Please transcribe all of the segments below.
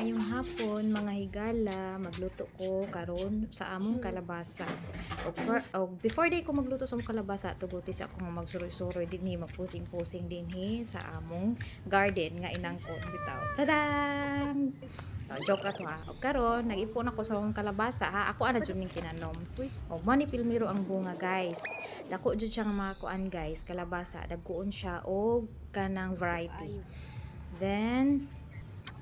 Maayong hapon mga higala, magluto ko karon sa among kalabasa. Og before day ko magluto sa among kalabasa, tugutis ako nga magsuroy-suroy dinhi, magpusing-pusing dinhi sa among garden nga inangkon bitaw. Tadang! Joke ra to ha. Og karon nag-ipon ako sa among kalabasa ha. Ako ana jud ning tinanom. Og mo ni pilmiro ang bunga guys. Dako jud siya nga mga kuan guys, kalabasa. Dagkuon siya og kanang variety. Then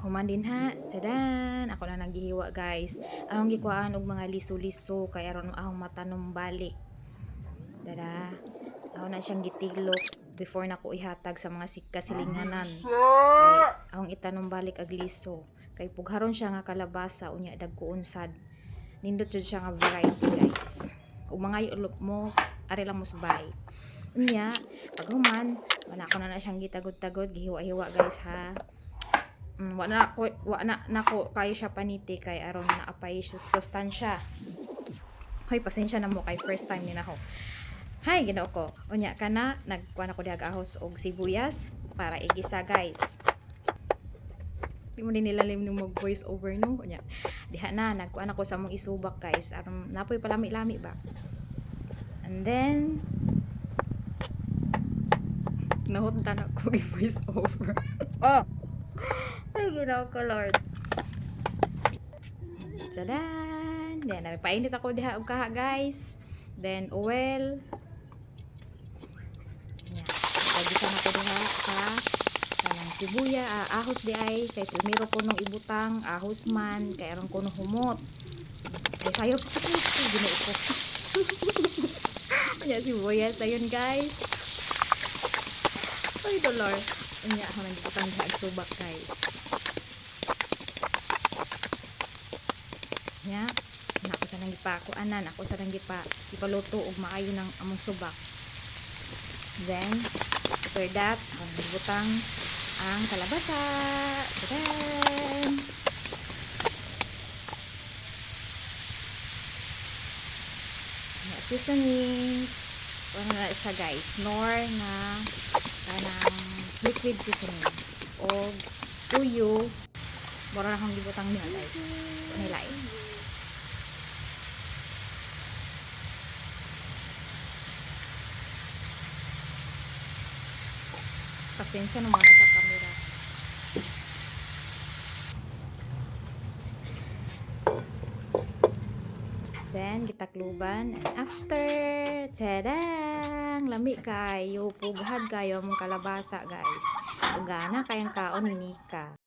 human din ha, sadan, ako na naghihiwa guys. Ahong gikuhaan og mga liso-liso kay aron ahong matanom balik. Dada, ako na siyang gitilok before na ko ihatag sa mga kasilinganan. Kay ahong itanom balik ag liso. Kay pugharon siya nga kalabasa unya dagkuon sad. Nindot jud siya nga variety guys. Ug mga ulop mo, ari lang mo sabay. Unya, pag human, wala ko na siyang gitagod-tagod, gihiwa-hiwa guys ha. Wala ko kayo siya paniti kay aron na apay sustansya. Hoy, pasensya na mo kay first time ni nako. Hay, ginoo ko. Unya kana nagkuan ako diha ahos og sibuyas para igisa guys. Di mo din nilalim ng mag voice over no. Unya diha na nagkuan ako sa mong isubak guys. Aron napoy palami-lami ba. And then nahuntan ako i-voice over. Oh. Ay, ginawa ko, Lord. Tadan! Then, nagpainit ako diha og kaha, guys. Then, oil. Yan. Nagisan ako diha sa kanang sibuya, ahos di ay. Kay primero ko nung ibutang, ahos man. Kay aron ko nung humot. Kay sayo, ginoo ko. Kaya sibuyas na yun, guys. Ay, the Lord. Unya, ako nagibutang diha og subak, guys. Nya ako sa nang gipakuanan, ako sa nang ipaluto og maayo ng among subak. Then after that butang ang kalabasa. Then seasonings ano na siya guys, nor na kanang liquid seasoning og tuyo. Mura na akong gibutang niya guys. Nilay. Pasensya naman sa camera. Then, gitakluban. And after, tadang! Lami kayo. Pughad kayo mong kalabasa guys. Ugana kayang kaon ni Nika.